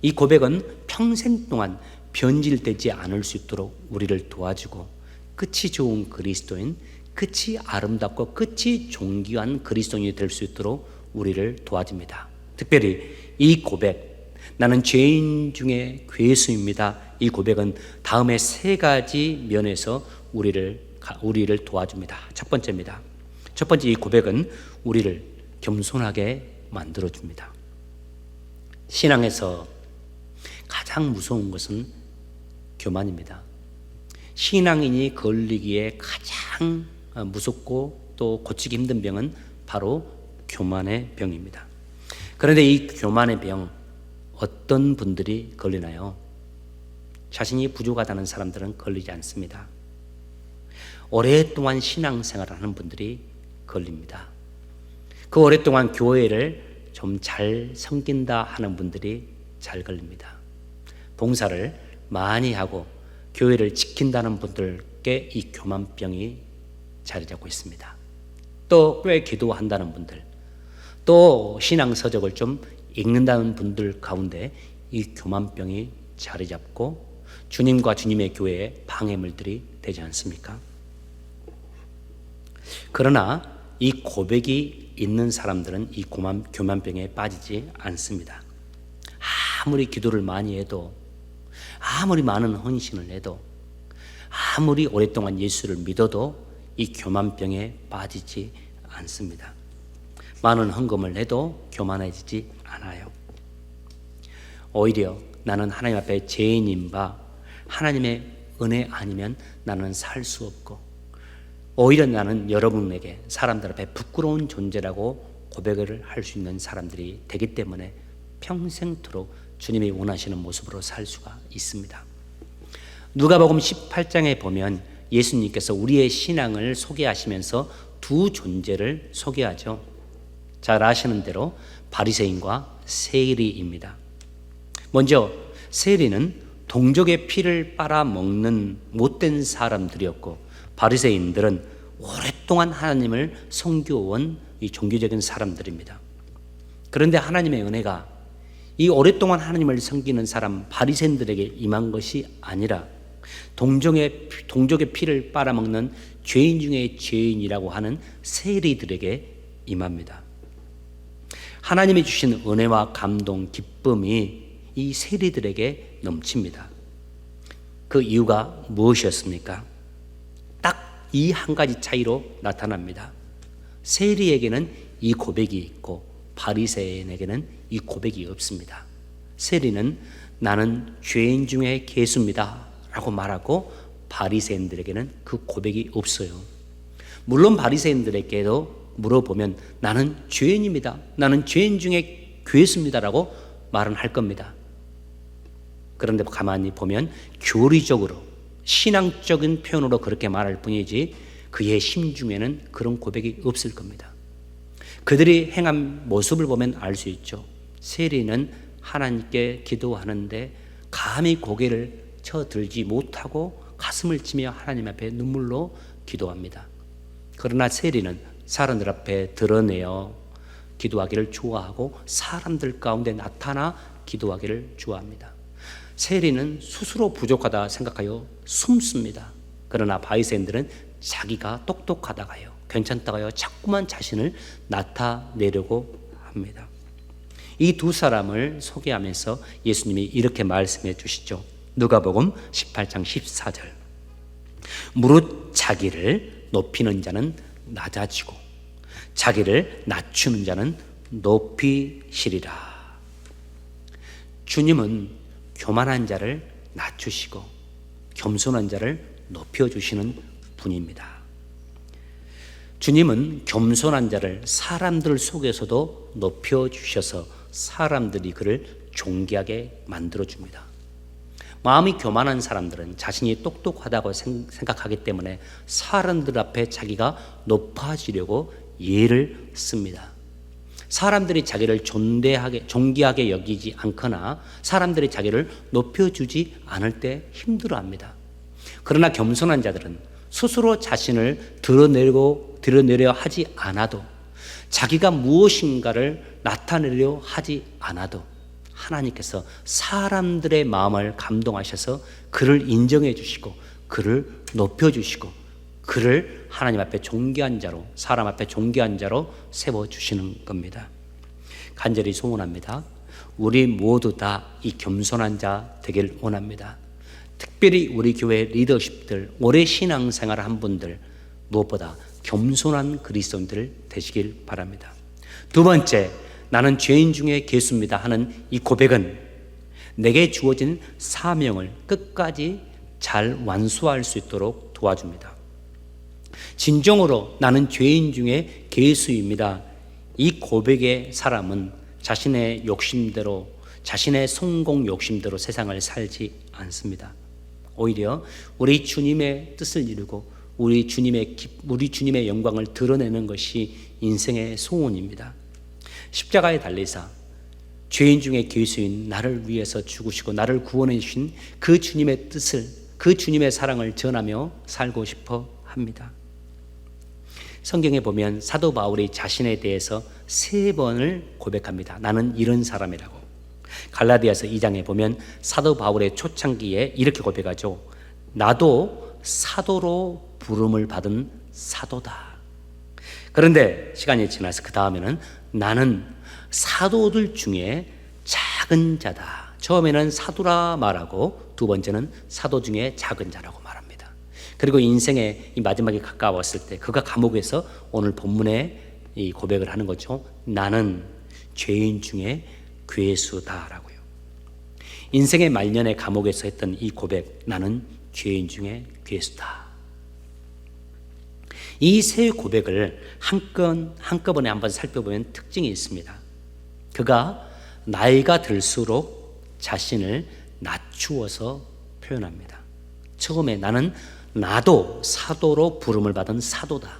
이 고백은 평생 동안 변질되지 않을 수 있도록 우리를 도와주고, 끝이 좋은 그리스도인, 끝이 아름답고 끝이 존귀한 그리스도인이 될 수 있도록 우리를 도와줍니다. 특별히 이 고백, 나는 죄인 중에 괴수입니다, 이 고백은 다음에 세 가지 면에서 우리를 도와줍니다. 첫 번째입니다. 첫 번째, 이 고백은 우리를 겸손하게 만들어줍니다. 신앙에서 가장 무서운 것은 교만입니다. 신앙인이 걸리기에 가장 무섭고 또 고치기 힘든 병은 바로 교만의 병입니다. 그런데 이 교만의 병, 어떤 분들이 걸리나요? 자신이 부족하다는 사람들은 걸리지 않습니다. 오랫동안 신앙생활을 하는 분들이 걸립니다. 그 오랫동안 교회를 좀 잘 섬긴다 하는 분들이 잘 걸립니다. 봉사를 많이 하고 교회를 지킨다는 분들께 이 교만병이 자리 잡고 있습니다. 또 꽤 기도한다는 분들, 또 신앙 서적을 좀 읽는다는 분들 가운데 이 교만병이 자리 잡고 주님과 주님의 교회에 방해물들이 되지 않습니까? 그러나 이 고백이 있는 사람들은 이 교만병에 빠지지 않습니다. 아무리 기도를 많이 해도, 아무리 많은 헌신을 해도, 아무리 오랫동안 예수를 믿어도 이 교만병에 빠지지 않습니다. 많은 헌금을 해도 교만해지지 않아요. 오히려 나는 하나님 앞에 죄인인 바 하나님의 은혜 아니면 나는 살 수 없고, 오히려 나는 여러분에게 사람들 앞에 부끄러운 존재라고 고백을 할 수 있는 사람들이 되기 때문에 평생토록 주님이 원하시는 모습으로 살 수가 있습니다. 누가복음 18장에 보면 예수님께서 우리의 신앙을 소개하시면서 두 존재를 소개하죠. 잘 아시는 대로 바리새인과 세리입니다. 먼저 세리는 동족의 피를 빨아먹는 못된 사람들이었고, 바리새인들은 오랫동안 하나님을 섬겨온 이 종교적인 사람들입니다. 그런데 하나님의 은혜가 이 오랫동안 하나님을 섬기는 사람 바리새인들에게 임한 것이 아니라 동족의 피를 빨아먹는 죄인 중에 죄인이라고 하는 세리들에게 임합니다. 하나님이 주신 은혜와 감동, 기쁨이 이 세리들에게 넘칩니다. 그 이유가 무엇이었습니까? 딱 이 한 가지 차이로 나타납니다. 세리에게는 이 고백이 있고 바리새인에게는 이 고백이 없습니다. 세리는 나는 죄인 중에 괴수입니다 라고 말하고, 바리새인들에게는 그 고백이 없어요. 물론 바리새인들에게도 물어보면 나는 죄인입니다, 나는 죄인 중에 괴수입니다 라고 말은 할 겁니다. 그런데 가만히 보면 교리적으로 신앙적인 표현으로 그렇게 말할 뿐이지 그의 심중에는 그런 고백이 없을 겁니다. 그들이 행한 모습을 보면 알 수 있죠. 세리는 하나님께 기도하는데 감히 고개를 쳐들지 못하고 가슴을 치며 하나님 앞에 눈물로 기도합니다. 그러나 세리는 사람들 앞에 드러내어 기도하기를 좋아하고 사람들 가운데 나타나 기도하기를 좋아합니다. 세리는 스스로 부족하다 생각하여 숨습니다. 그러나 바리새인들은 자기가 똑똑하다가요, 괜찮다가요, 자꾸만 자신을 나타내려고 합니다. 이 두 사람을 소개하면서 예수님이 이렇게 말씀해 주시죠. 누가복음 18장 14절. 무릇 자기를 높이는 자는 낮아지고 자기를 낮추는 자는 높이시리라. 주님은 교만한 자를 낮추시고 겸손한 자를 높여주시는 분입니다. 주님은 겸손한 자를 사람들 속에서도 높여주셔서 사람들이 그를 존귀하게 만들어줍니다. 마음이 교만한 사람들은 자신이 똑똑하다고 생각하기 때문에 사람들 앞에 자기가 높아지려고 예를 씁니다. 사람들이 자기를 존귀하게 여기지 않거나 사람들이 자기를 높여주지 않을 때 힘들어합니다. 그러나 겸손한 자들은 스스로 자신을 드러내려 하지 않아도, 자기가 무엇인가를 나타내려 하지 않아도 하나님께서 사람들의 마음을 감동하셔서 그를 인정해 주시고 그를 높여 주시고 그를 하나님 앞에 존귀한 자로, 사람 앞에 존귀한 자로 세워 주시는 겁니다. 간절히 소원합니다. 우리 모두 다 이 겸손한 자 되길 원합니다. 특별히 우리 교회 리더십들, 오래 신앙생활을 한 분들, 무엇보다 겸손한 그리스도인들 되시길 바랍니다. 두 번째, 나는 죄인 중에 괴수입니다 하는 이 고백은 내게 주어진 사명을 끝까지 잘 완수할 수 있도록 도와줍니다. 진정으로 나는 죄인 중에 괴수입니다. 이 고백의 사람은 자신의 욕심대로, 자신의 성공 욕심대로 세상을 살지 않습니다. 오히려 우리 주님의 뜻을 이루고 우리 주님의 영광을 드러내는 것이 인생의 소원입니다. 십자가에 달리사 죄인 중에 괴수인 나를 위해서 죽으시고 나를 구원해 주신 그 주님의 뜻을, 그 주님의 사랑을 전하며 살고 싶어 합니다. 성경에 보면 사도 바울이 자신에 대해서 3번을 고백합니다. 나는 이런 사람이라고. 갈라디아서 2장에 보면 사도 바울의 초창기에 이렇게 고백하죠. 나도 사도로 부름을 받은 사도다. 그런데 시간이 지나서 그 다음에는 나는 사도들 중에 작은 자다. 처음에는 사도라 말하고 두 번째는 사도 중에 작은 자라고 말합니다. 그리고 인생의 이 마지막에 가까웠을 때 그가 감옥에서 오늘 본문에 이 고백을 하는 거죠. 나는 죄인 중에 괴수다라고요. 인생의 말년에 감옥에서 했던 이 고백, 나는 죄인 중에 괴수다. 이 세 고백을 한꺼번에 한번 살펴보면 특징이 있습니다. 그가 나이가 들수록 자신을 낮추어서 표현합니다. 처음에 나도 사도로 부름을 받은 사도다.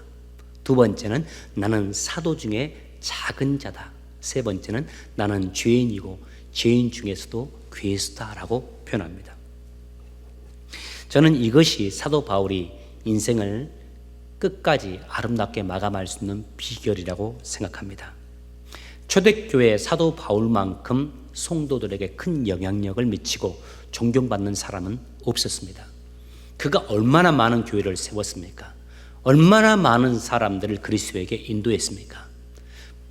두 번째는 나는 사도 중에 작은 자다. 세 번째는 나는 죄인이고 죄인 중에서도 괴수다라고 표현합니다. 저는 이것이 사도 바울이 인생을 끝까지 아름답게 마감할 수 있는 비결이라고 생각합니다. 초대교회 사도 바울만큼 성도들에게 큰 영향력을 미치고 존경받는 사람은 없었습니다. 그가 얼마나 많은 교회를 세웠습니까? 얼마나 많은 사람들을 그리스도에게 인도했습니까?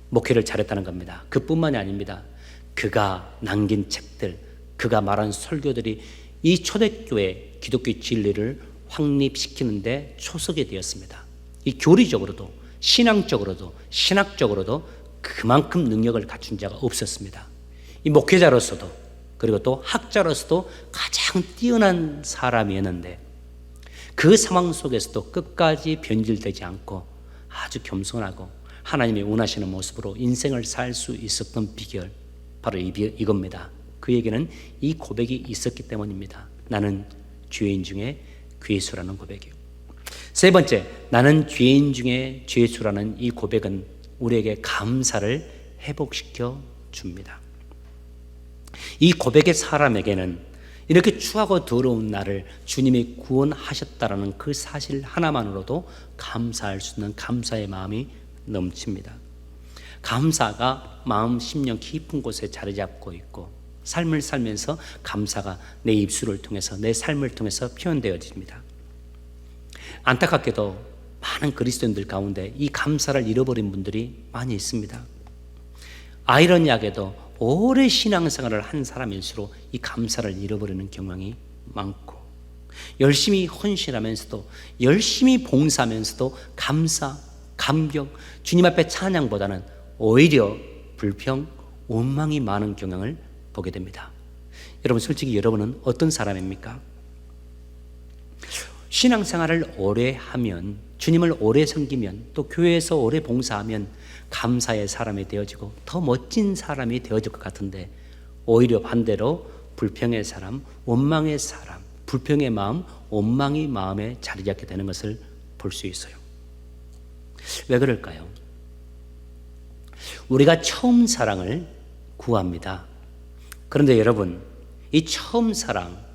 목회를 잘했다는 겁니다. 그뿐만이 아닙니다. 그가 남긴 책들, 그가 말한 설교들이 이 초대교회 기독교 진리를 확립시키는데 초석이 되었습니다. 이 교리적으로도 신앙적으로도 신학적으로도 그만큼 능력을 갖춘 자가 없었습니다. 이 목회자로서도 그리고 또 학자로서도 가장 뛰어난 사람이었는데 그 상황 속에서도 끝까지 변질되지 않고 아주 겸손하고 하나님이 원하시는 모습으로 인생을 살 수 있었던 비결, 바로 이겁니다. 그에게는 이 고백이 있었기 때문입니다. 나는 죄인 중에 괴수라는 고백이요. 세 번째, 나는 죄인 중에 죄수라는 이 고백은 우리에게 감사를 회복시켜 줍니다. 이 고백의 사람에게는 이렇게 추하고 더러운 나를 주님이 구원하셨다라는 그 사실 하나만으로도 감사할 수 있는 감사의 마음이 넘칩니다. 감사가 마음, 심령 깊은 곳에 자리 잡고 있고 삶을 살면서 감사가 내 입술을 통해서 내 삶을 통해서 표현되어집니다. 안타깝게도 많은 그리스도인들 가운데 이 감사를 잃어버린 분들이 많이 있습니다. 아이러니하게도 오래 신앙생활을 한 사람일수록 이 감사를 잃어버리는 경향이 많고, 열심히 헌신하면서도 열심히 봉사하면서도 감사, 감격, 주님 앞에 찬양보다는 오히려 불평, 원망이 많은 경향을 보게 됩니다. 여러분, 솔직히 여러분은 어떤 사람입니까? 신앙생활을 오래 하면, 주님을 오래 섬기면, 또 교회에서 오래 봉사하면 감사의 사람이 되어지고 더 멋진 사람이 되어질 것 같은데, 오히려 반대로 불평의 사람, 원망의 사람, 불평의 마음, 원망이 마음에 자리 잡게 되는 것을 볼 수 있어요. 왜 그럴까요? 우리가 처음 사랑을 구합니다. 그런데 여러분, 이 처음 사랑,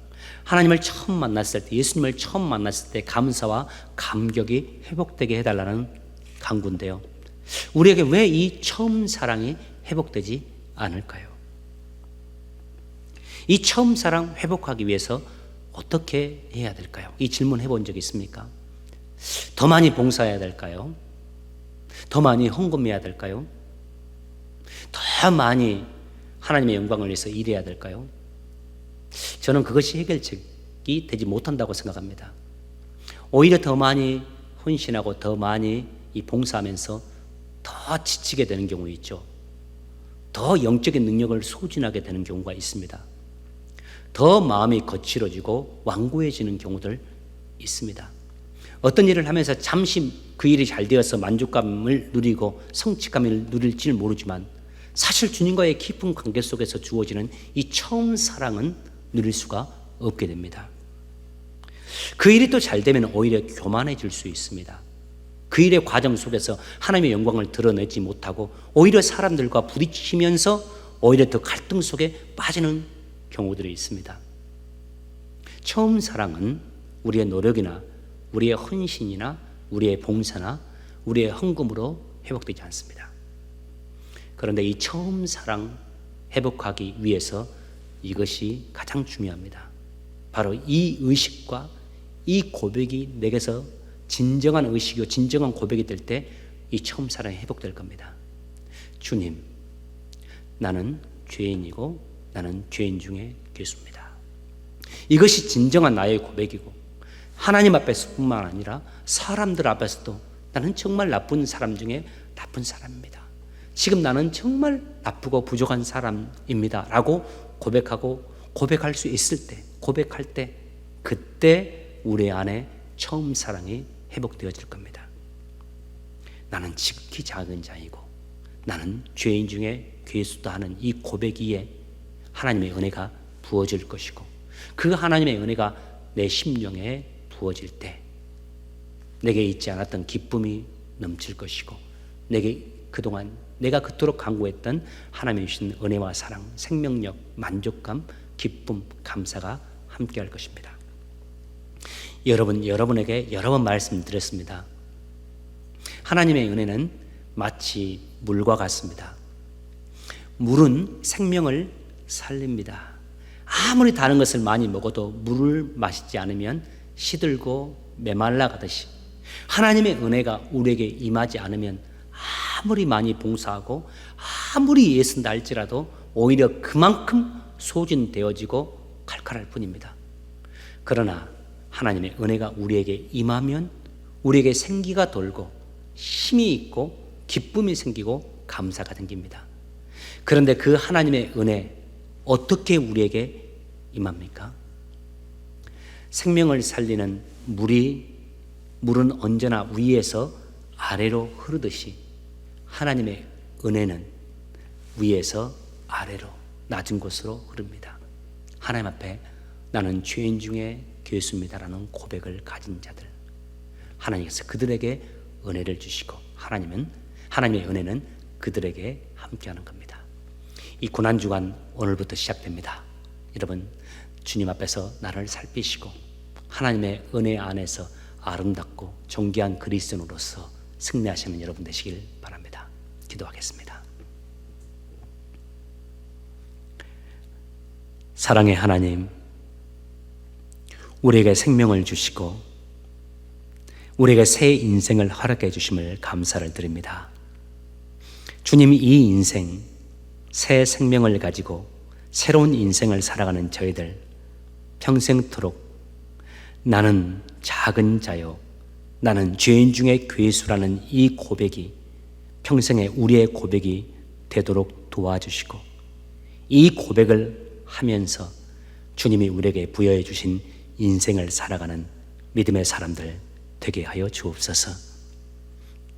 하나님을 처음 만났을 때, 예수님을 처음 만났을 때 감사와 감격이 회복되게 해달라는 간구인데요, 우리에게 왜 이 처음 사랑이 회복되지 않을까요? 이 처음 사랑 회복하기 위해서 어떻게 해야 될까요? 이 질문 해본 적 있습니까? 더 많이 봉사해야 될까요? 더 많이 헌금해야 될까요? 더 많이 하나님의 영광을 위해서 일해야 될까요? 저는 그것이 해결책이 되지 못한다고 생각합니다. 오히려 더 많이 헌신하고 더 많이 이 봉사하면서 더 지치게 되는 경우 있죠. 더 영적인 능력을 소진하게 되는 경우가 있습니다. 더 마음이 거칠어지고 완고해지는 경우들 있습니다. 어떤 일을 하면서 잠시 그 일이 잘 되어서 만족감을 누리고 성취감을 누릴지 모르지만 사실 주님과의 깊은 관계 속에서 주어지는 이 처음 사랑은 누릴 수가 없게 됩니다. 그 일이 또 잘 되면 오히려 교만해질 수 있습니다. 그 일의 과정 속에서 하나님의 영광을 드러내지 못하고 오히려 사람들과 부딪히면서 오히려 더 갈등 속에 빠지는 경우들이 있습니다. 처음 사랑은 우리의 노력이나 우리의 헌신이나 우리의 봉사나 우리의 헌금으로 회복되지 않습니다. 그런데 이 처음 사랑 회복하기 위해서 이것이 가장 중요합니다. 바로 이 의식과 이 고백이 내게서 진정한 의식이고 진정한 고백이 될 때 이 처음 사랑이 회복될 겁니다. 주님, 나는 죄인이고 나는 죄인 중에 괴수입니다. 이것이 진정한 나의 고백이고 하나님 앞에서뿐만 아니라 사람들 앞에서도 나는 정말 나쁜 사람 중에 나쁜 사람입니다. 지금 나는 정말 나쁘고 부족한 사람입니다 라고 고백할 수 있을 때, 고백할 때, 그때 우리 안에 처음 사랑이 회복되어질 겁니다. 나는 지극히 작은 자이고 나는 죄인 중에 괴수다 하는 이 고백 위에 하나님의 은혜가 부어질 것이고, 그 하나님의 은혜가 내 심령에 부어질 때 내게 있지 않았던 기쁨이 넘칠 것이고, 내게 그동안 내가 그토록 간구했던 하나님이 주신 은혜와 사랑, 생명력, 만족감, 기쁨, 감사가 함께할 것입니다. 여러분에게 여러 번 말씀드렸습니다. 하나님의 은혜는 마치 물과 같습니다. 물은 생명을 살립니다. 아무리 다른 것을 많이 먹어도 물을 마시지 않으면 시들고 메말라 가듯이 하나님의 은혜가 우리에게 임하지 않으면 아무리 많이 봉사하고 아무리 애쓴다 할지라도 오히려 그만큼 소진되어지고 칼칼할 뿐입니다. 그러나 하나님의 은혜가 우리에게 임하면 우리에게 생기가 돌고 힘이 있고 기쁨이 생기고 감사가 생깁니다. 그런데 그 하나님의 은혜 어떻게 우리에게 임합니까? 생명을 살리는 물은 언제나 위에서 아래로 흐르듯이 하나님의 은혜는 위에서 아래로 낮은 곳으로 흐릅니다. 하나님 앞에 나는 죄인 중에 괴수입니다라는 고백을 가진 자들, 하나님께서 그들에게 은혜를 주시고, 하나님은 하나님의 은혜는 그들에게 함께하는 겁니다. 이 고난주간 오늘부터 시작됩니다. 여러분, 주님 앞에서 나를 살피시고 하나님의 은혜 안에서 아름답고 존귀한 그리스도인으로서 승리하시는 여러분 되시길 바랍니다. 기도하겠습니다. 사랑의 하나님, 우리에게 생명을 주시고 우리에게 새 인생을 허락해 주심을 감사를 드립니다. 주님이 이 인생, 새 생명을 가지고 새로운 인생을 살아가는 저희들 평생토록 나는 작은 자요, 나는 죄인 중에 괴수라는 이 고백이 평생에 우리의 고백이 되도록 도와주시고, 이 고백을 하면서 주님이 우리에게 부여해 주신 인생을 살아가는 믿음의 사람들 되게 하여 주옵소서.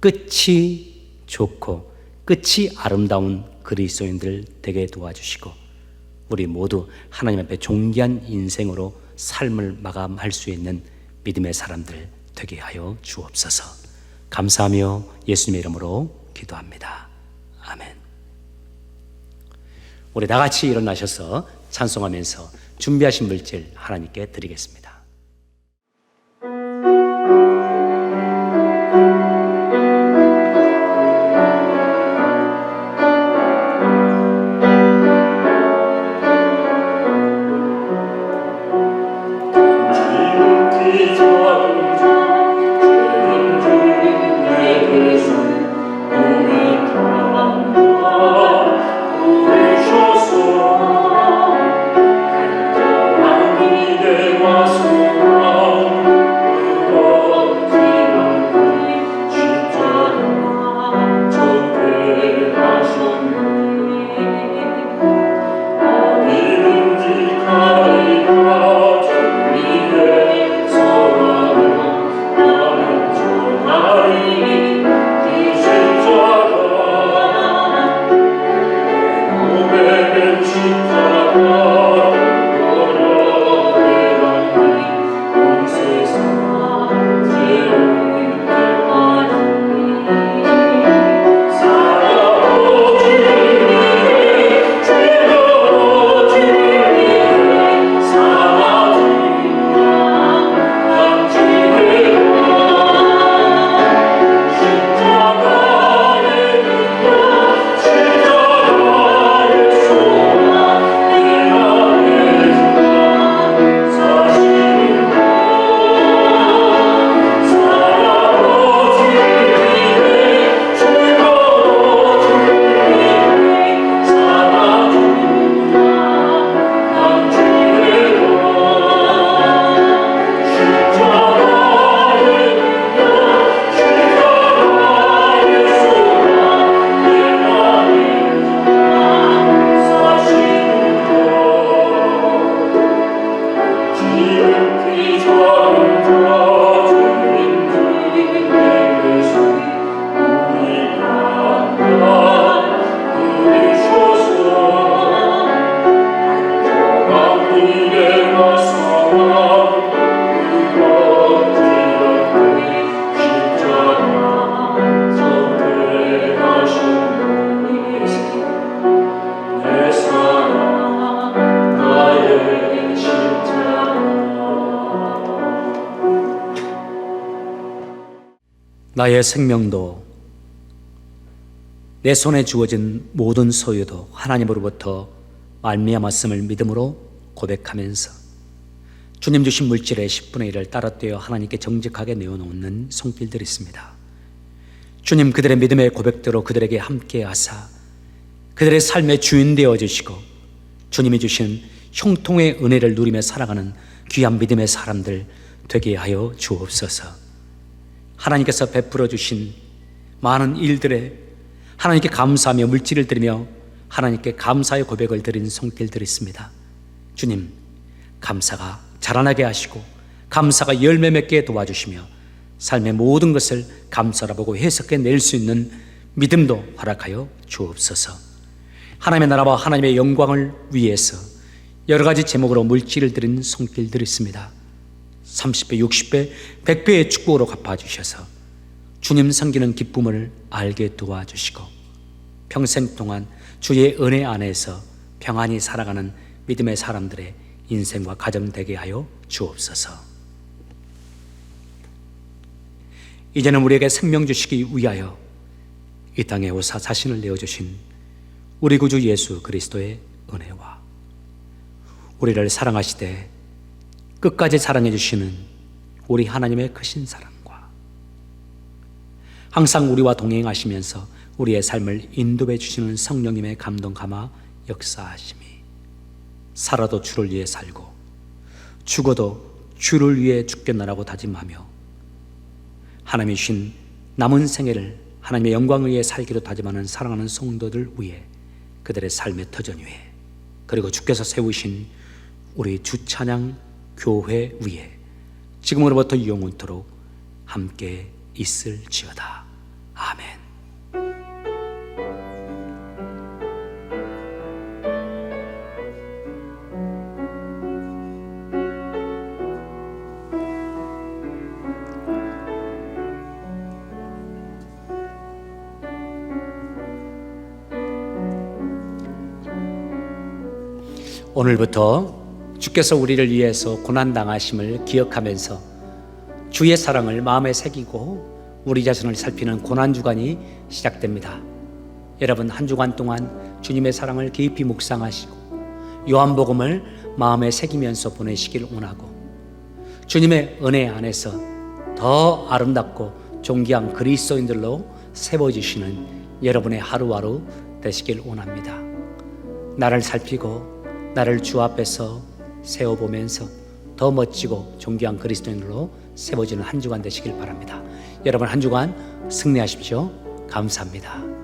끝이 좋고 끝이 아름다운 그리스도인들 되게 도와주시고, 우리 모두 하나님 앞에 존귀한 인생으로 삶을 마감할 수 있는 믿음의 사람들 되게 하여 주옵소서. 감사하며 예수님의 이름으로 기도합니다. 아멘. 우리 다 같이 일어나셔서 찬송하면서 준비하신 물질 하나님께 드리겠습니다. 나의 생명도 내 손에 주어진 모든 소유도 하나님으로부터 말미암았음을 믿음으로 고백하면서 주님 주신 물질의 10분의 1을 따라 떼어 하나님께 정직하게 내어놓는 손길들이 있습니다. 주님, 그들의 믿음의 고백대로 그들에게 함께 하사 그들의 삶의 주인 되어 주시고 주님이 주신 형통의 은혜를 누리며 살아가는 귀한 믿음의 사람들 되게 하여 주옵소서. 하나님께서 베풀어 주신 많은 일들에 하나님께 감사하며 물질을 드리며 하나님께 감사의 고백을 드린 손길들이 있습니다. 주님, 감사가 자라나게 하시고 감사가 열매 맺게 도와주시며 삶의 모든 것을 감사라 보고 해석해 낼 수 있는 믿음도 허락하여 주옵소서. 하나님의 나라와 하나님의 영광을 위해서 여러 가지 제목으로 물질을 드린 손길들이 있습니다. 30배, 60배, 100배의 축복으로 갚아주셔서 주님 섬기는 기쁨을 알게 도와주시고 평생 동안 주의 은혜 안에서 평안히 살아가는 믿음의 사람들의 인생과 가정 되게 하여 주옵소서. 이제는 우리에게 생명 주시기 위하여 이 땅에 오사 자신을 내어주신 우리 구주 예수 그리스도의 은혜와 우리를 사랑하시되 끝까지 사랑해 주시는 우리 하나님의 크신 사랑과 항상 우리와 동행하시면서 우리의 삶을 인도해 주시는 성령님의 감동 감화 역사하심이 살아도 주를 위해 살고 죽어도 주를 위해 죽겠나라고 다짐하며 하나님이 주신 남은 생애를 하나님의 영광을 위해 살기로 다짐하는 사랑하는 성도들 위해 그들의 삶의 터전 위에 그리고 주께서 세우신 우리 주찬양 교회 위에 지금으로부터 영원토록 함께 있을지어다. 아멘. 오늘부터 주께서 우리를 위해서 고난당하심을 기억하면서 주의 사랑을 마음에 새기고 우리 자신을 살피는 고난주간이 시작됩니다. 여러분 한 주간 동안 주님의 사랑을 깊이 묵상하시고 요한복음을 마음에 새기면서 보내시길 원하고 주님의 은혜 안에서 더 아름답고 존귀한 그리스도인들로 세워지시는 여러분의 하루하루 되시길 원합니다. 나를 살피고 나를 주 앞에서 세워보면서 더 멋지고 존귀한 그리스도인으로 세워지는 한 주간 되시길 바랍니다. 여러분 한 주간 승리하십시오. 감사합니다.